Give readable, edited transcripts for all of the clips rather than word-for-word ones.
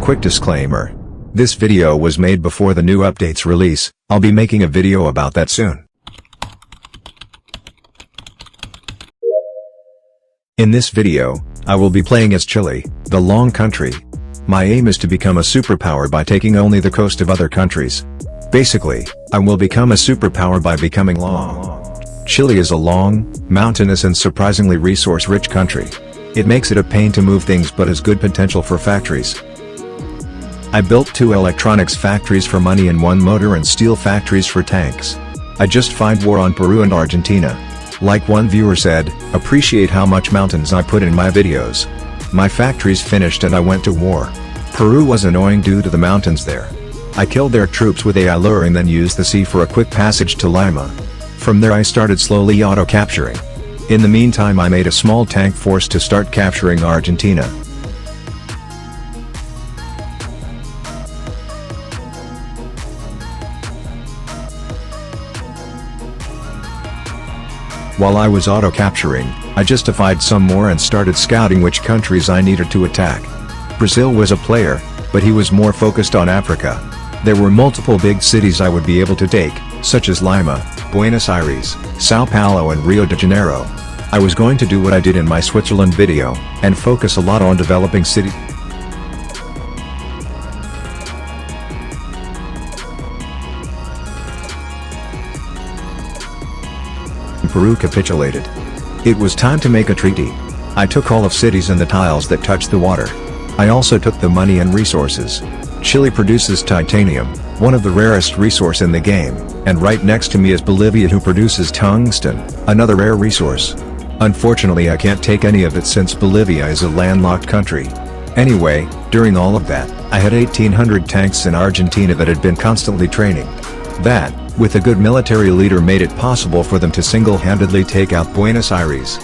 Quick disclaimer. This video was made before the new updates release. I'll be making a video about that soon. In this video, I will be playing as Chile, the long country. My aim is to become a superpower by taking only the coast of other countries. Basically, I will become a superpower by becoming long. Chile is a long, mountainous and surprisingly resource-rich country. It makes it a pain to move things but has good potential for factories. I built 2 electronics factories for money and 1 motor and steel factories for tanks. I just fight war on Peru and Argentina. Like one viewer said, appreciate how much mountains I put in my videos. My factories finished and I went to war. Peru was annoying due to the mountains there. I killed their troops with AI lure and then used the sea for a quick passage to Lima. From there I started slowly auto-capturing. In the meantime I made a small tank force to start capturing Argentina. While I was auto-capturing, I justified some more and started scouting which countries I needed to attack. Brazil was a player, but he was more focused on Africa. There were multiple big cities I would be able to take, such as Lima, Buenos Aires, Sao Paulo and Rio de Janeiro. I was going to do what I did in my Switzerland video, and focus a lot on developing cities. Peru capitulated. It was time to make a treaty. I took all of cities and the tiles that touched the water. I also took the money and resources. Chile produces titanium, one of the rarest resource in the game, and right next to me is Bolivia who produces tungsten, another rare resource. Unfortunately I can't take any of it since Bolivia is a landlocked country. Anyway, during all of that, I had 1,800 tanks in Argentina that had been constantly training. That, with a good military leader, made it possible for them to single-handedly take out Buenos Aires.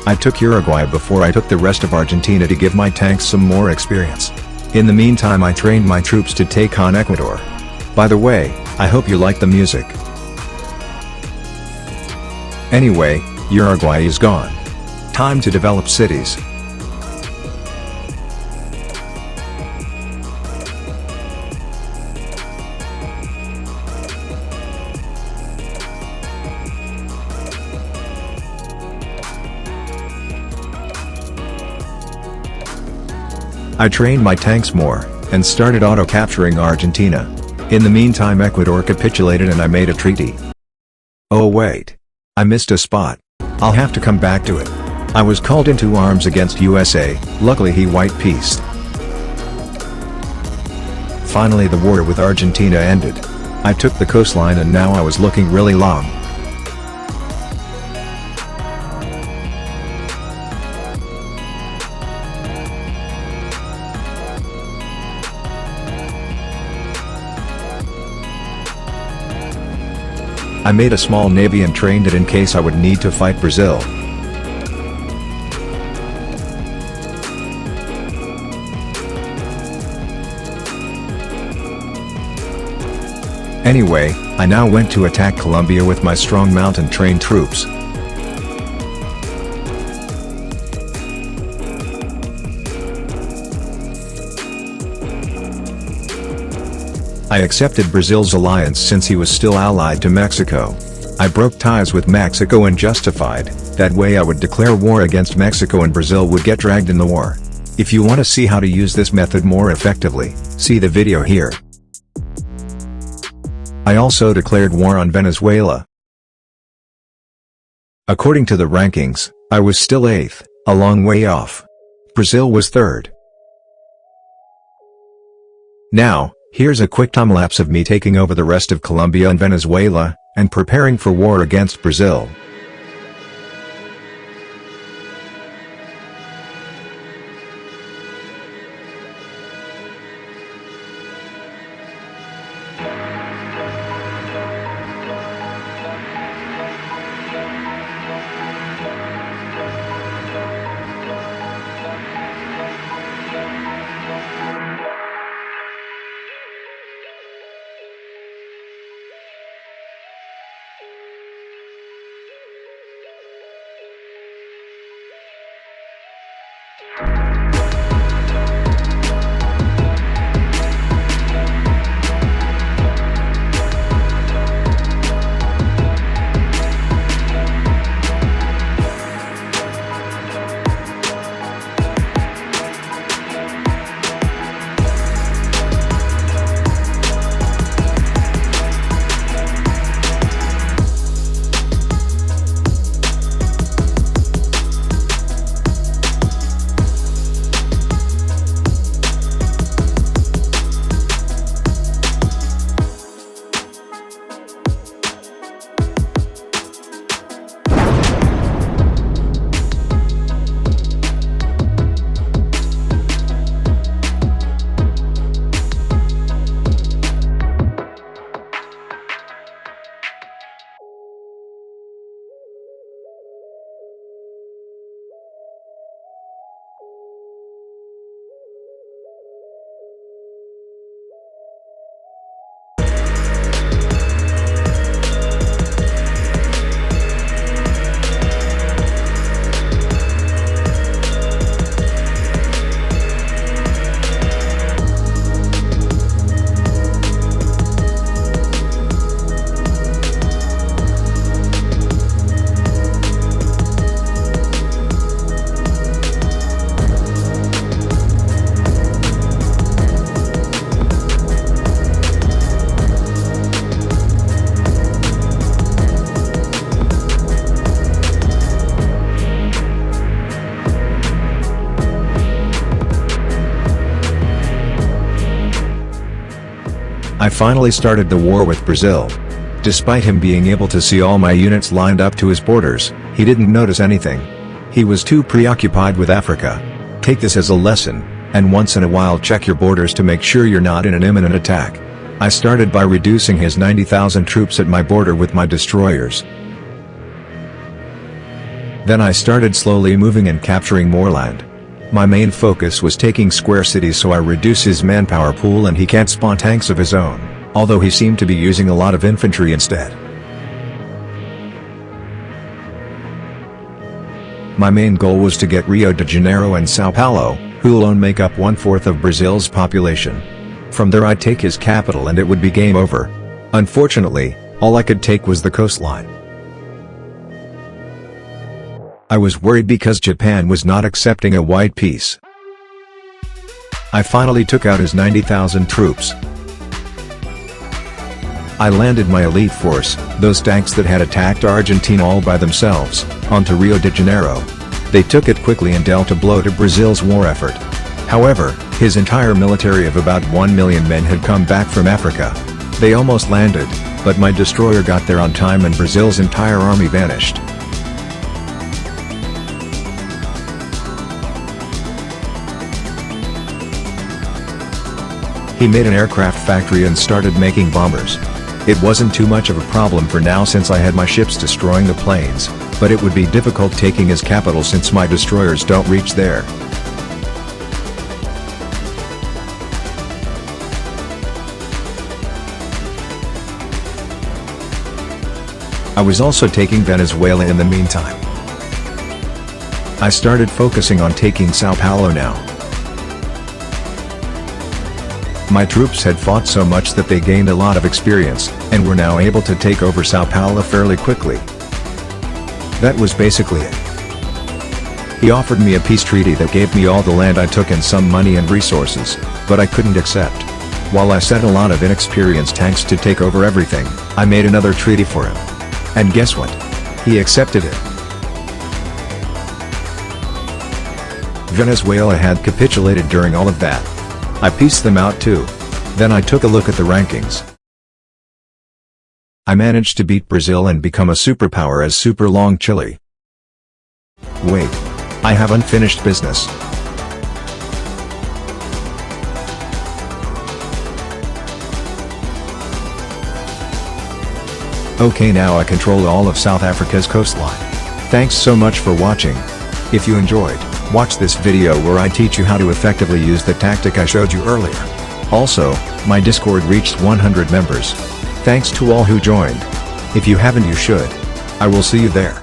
I took Uruguay before I took the rest of Argentina to give my tanks some more experience. In the meantime I trained my troops to take on Ecuador. By the way, I hope you like the music. Anyway, Uruguay is gone. Time to develop cities. I trained my tanks more, and started auto-capturing Argentina. In the meantime Ecuador capitulated and I made a treaty. Oh wait. I missed a spot. I'll have to come back to it. I was called into arms against USA, luckily he white peaced. Finally the war with Argentina ended. I took the coastline and now I was looking really long. I made a small navy and trained it in case I would need to fight Brazil. Anyway, I now went to attack Colombia with my strong mountain-trained troops. I accepted Brazil's alliance since he was still allied to Mexico. I broke ties with Mexico and justified, that way I would declare war against Mexico and Brazil would get dragged in the war. If you want to see how to use this method more effectively, see the video here. I also declared war on Venezuela. According to the rankings, I was still 8th, a long way off. Brazil was 3rd. Now, here's a quick time-lapse of me taking over the rest of Colombia and Venezuela, and preparing for war against Brazil. I finally started the war with Brazil. Despite him being able to see all my units lined up to his borders, he didn't notice anything. He was too preoccupied with Africa. Take this as a lesson, and once in a while check your borders to make sure you're not in an imminent attack. I started by reducing his 90,000 troops at my border with my destroyers. Then I started slowly moving and capturing more land. My main focus was taking square cities, so I reduce his manpower pool and he can't spawn tanks of his own, although he seemed to be using a lot of infantry instead. My main goal was to get Rio de Janeiro and Sao Paulo, who alone make up 1/4 of Brazil's population. From there I'd take his capital and it would be game over. Unfortunately, all I could take was the coastline. I was worried because Japan was not accepting a white peace. I finally took out his 90,000 troops. I landed my elite force, those tanks that had attacked Argentina all by themselves, onto Rio de Janeiro. They took it quickly and dealt a blow to Brazil's war effort. However, his entire military of about 1 million men had come back from Africa. They almost landed, but my destroyer got there on time and Brazil's entire army vanished. He made an aircraft factory and started making bombers. It wasn't too much of a problem for now since I had my ships destroying the planes, but it would be difficult taking his capital since my destroyers don't reach there. I was also taking Venezuela in the meantime. I started focusing on taking Sao Paulo now. My troops had fought so much that they gained a lot of experience, and were now able to take over Sao Paulo fairly quickly. That was basically it. He offered me a peace treaty that gave me all the land I took and some money and resources, but I couldn't accept. While I sent a lot of inexperienced tanks to take over everything, I made another treaty for him. And guess what? He accepted it. Venezuela had capitulated during all of that. I pieced them out too. Then I took a look at the rankings. I managed to beat Brazil and become a superpower as Super Long Chile. Wait. I have unfinished business. Okay, now I control all of South Africa's coastline. Thanks so much for watching. If you enjoyed, watch this video where I teach you how to effectively use the tactic I showed you earlier. Also, my Discord reached 100 members. Thanks to all who joined. If you haven't, you should. I will see you there.